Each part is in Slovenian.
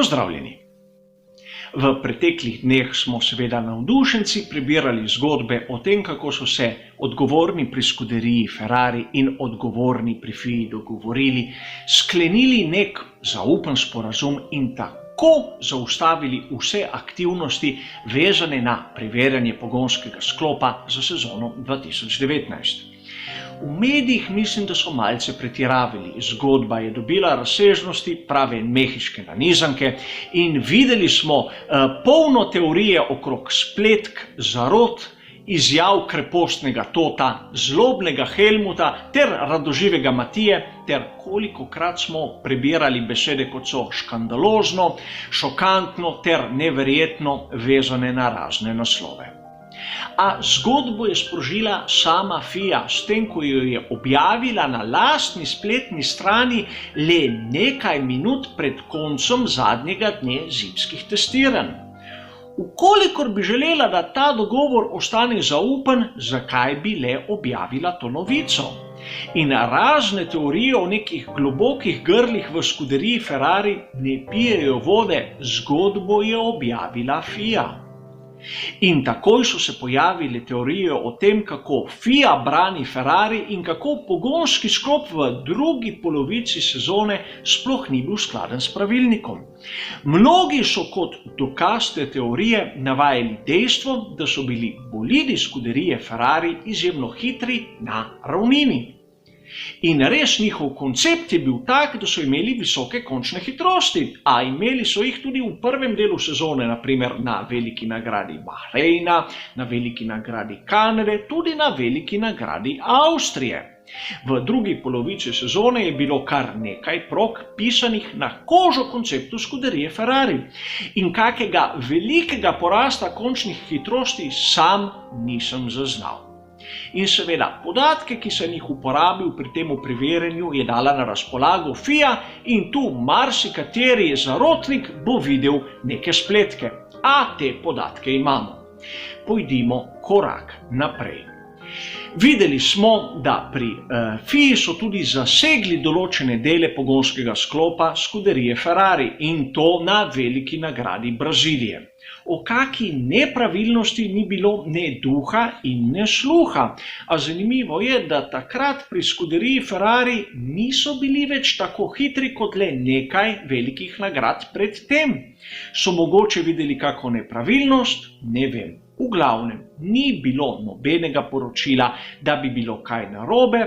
Pozdravljeni! V preteklih dneh smo seveda navdušenci prebirali zgodbe o tem, kako so se odgovorni pri Scuderii Ferrari in odgovorni pri FIA dogovorili, sklenili nek zaupen sporazum in tako zaustavili vse aktivnosti vezane na preverjanje pogonskega sklopa za sezono 2019. V medijih mislim, da so malce pretiravali. Zgodba je dobila razsežnosti prave mehiške nanizanke in videli smo polno teorije okrog spletk, zarot, izjav krepostnega Tota, zlobnega Helmuta ter radoživega Matije ter kolikokrat smo prebirali besede kot so škandalozno, šokantno ter neverjetno vezane na razne naslove. A zgodbo je sprožila sama FIA s tem, ko jo je objavila na lastni spletni strani le nekaj minut pred koncem zadnjega dne zimskih testiranj. Ukolikor bi želela, da ta dogovor ostane zaupen, zakaj bi le objavila to novico? In razne teorije o nekih globokih grlih v Scuderii Ferrari ne pijejo vode, zgodbo je objavila FIA. In takoj so se pojavile teorije o tem, kako FIA brani Ferrari in kako pogonski sklop v drugi polovici sezone sploh ni bil skladen s pravilnikom. Mnogi so kot dokaz te teorije navajali dejstvo, da so bili bolidi Scuderie Ferrari izjemno hitri na ravnini. In res njihov koncept je bil tak, da so imeli visoke končne hitrosti, a imeli so jih tudi v prvem delu sezone, naprimer na veliki nagradi Bahreina, na veliki nagradi Kanade, tudi na veliki nagradi Avstrije. V drugi polovici sezone je bilo kar nekaj prog pisanih na kožo konceptu Scuderie Ferrari in kakega velikega porasta končnih hitrosti sam nisem zaznal. In seveda, podatke, ki sem jih uporabil pri tem preverjanju, je dala na razpolago FIA in tu marsikateri zarotnik bo videl neke spletke. A te podatke imamo. Pojdimo korak naprej. Videli smo, da pri FIA so tudi zasegli določene dele pogonskega sklopa Scuderie Ferrari in to na veliki nagradi Brazilije. O kaki nepravilnosti ni bilo ne duha in ne sluha, a zanimivo je, da takrat pri Scuderii Ferrari niso bili več tako hitri kot le nekaj velikih nagrad pred tem. So mogoče videli kako nepravilnost? Ne vem. V glavnem, ni bilo nobenega poročila, da bi bilo kaj narobe,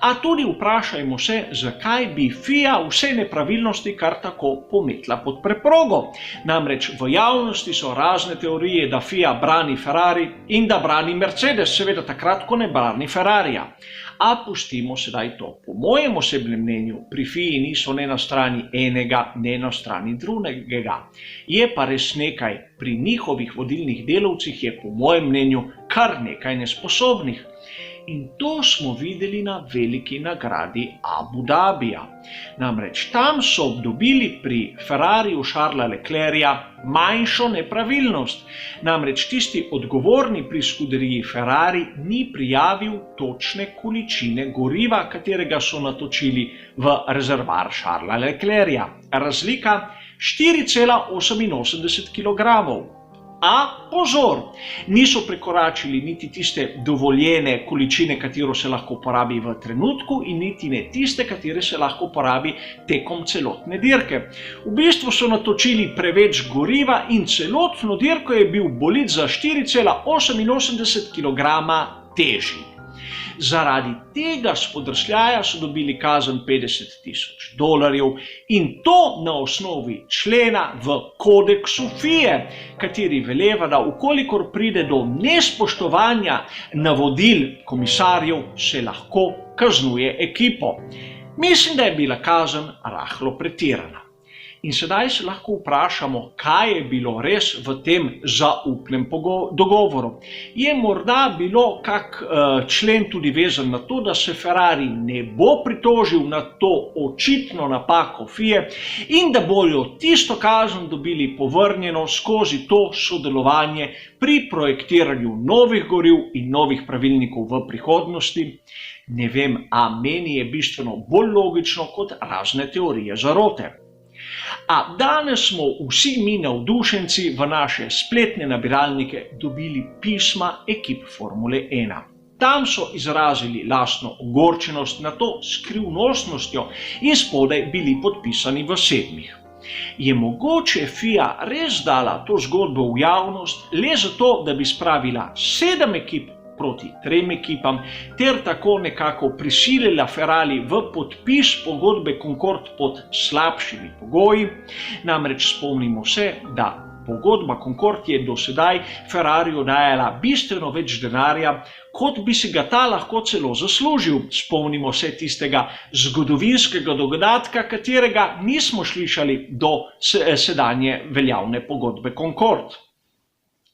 a tudi vprašajmo se, zakaj bi FIA vse nepravilnosti kar tako pometla pod preprogo. Namreč v javnosti so razne teorije, da FIA brani Ferrari in da brani Mercedes, seveda takrat, ko ne brani Ferrarija. A pustimo sedaj to. Po mojem osebnem mnenju pri FIA niso ne na strani enega, ne na strani drugega. Je pa res nekaj, pri njihovih vodilnih delavcih je po mojem mnenju kar nekaj nesposobnih. In to smo videli na veliki nagradi Abu Dhabija. Namreč tam so dobili pri Ferrariju Charlesa Leclerca manjšo nepravilnost. Namreč tisti odgovorni pri Scuderii Ferrari ni prijavil točne količine goriva, katerega so natočili v rezervoar Charlesa Leclerca. Razlika 4,88 kg. A, pozor, niso prekoračili niti tiste dovoljene količine, katero se lahko porabi v trenutku in niti ne tiste, katere se lahko porabi tekom celotne dirke. V bistvu so natočili preveč goriva in celotno dirko je bil bolid za 4,88 kg težji. Zaradi tega spodrsljaja so dobili kazen $50,000 in to na osnovi člena v kodeksu FIA, kateri veleva, da ukolikor pride do nespoštovanja navodil komisarjev, se lahko kaznuje ekipo. Mislim, da je bila kazen rahlo pretirana. In sedaj se lahko vprašamo, kaj je bilo res v tem zaupnem dogovoru. Je morda bilo kak člen tudi vezan na to, da se Ferrari ne bo pritožil na to očitno napako FIA in da bojo tisto kazen dobili povrnjeno skozi to sodelovanje pri projektiranju novih goriv in novih pravilnikov v prihodnosti. Ne vem, a meni je bistveno bolj logično kot razne teorije zarote. A danes smo vsi mi navdušenci v naše spletne nabiralnike dobili pisma ekip Formule 1. Tam so izrazili lastno ogorčenost nad to skrivnostnostjo in spodaj bili podpisani v sedmih. Je mogoče FIA res dala to zgodbo v javnost le zato, da bi spravila 7 ekip proti 3 ekipam, ter tako nekako prisilila Ferrari v podpis pogodbe Concorde pod slabšimi pogoji? Namreč spomnimo se, da pogodba Concorde je do sedaj Ferrariju dajala bistveno več denarja, kot bi si ga ta lahko celo zaslužil. Spomnimo se tistega zgodovinskega dodatka, katerega nismo slišali do sedanje veljavne pogodbe Concorde.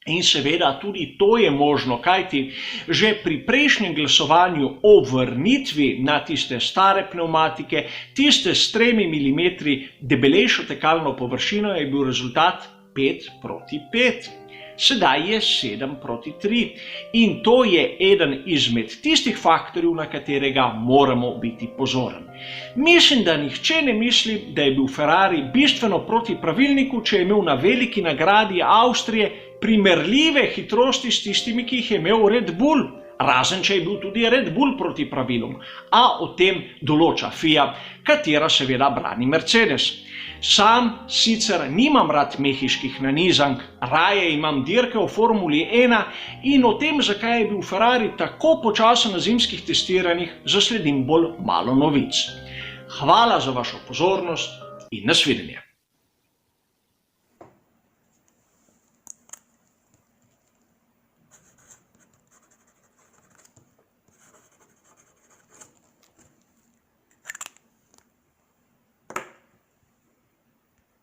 In seveda tudi to je možno, kajti že pri prejšnjem glasovanju o vrnitvi na tiste stare pnevmatike, tiste s 3 mm debelejšo tekalno površino, je bil rezultat 5:5. Sedaj je 7:3 in to je eden izmed tistih faktorjev, na katerega moramo biti pozoren. Mislim, da nihče ne misli, da je bil Ferrari bistveno proti pravilniku, če je imel na veliki nagradi Avstrije primerljive hitrosti s tistimi, ki jih je imel Red Bull, razen če je bil tudi Red Bull proti pravilom, a o tem določa FIA, katera seveda brani Mercedes. Sam sicer nimam rad mehiških nanizank, raje imam dirke o Formuli 1 in o tem, zakaj je bil Ferrari tako počasen na zimskih testiranjih, zasledim bolj malo novic. Hvala za vašo pozornost in nasvidenje.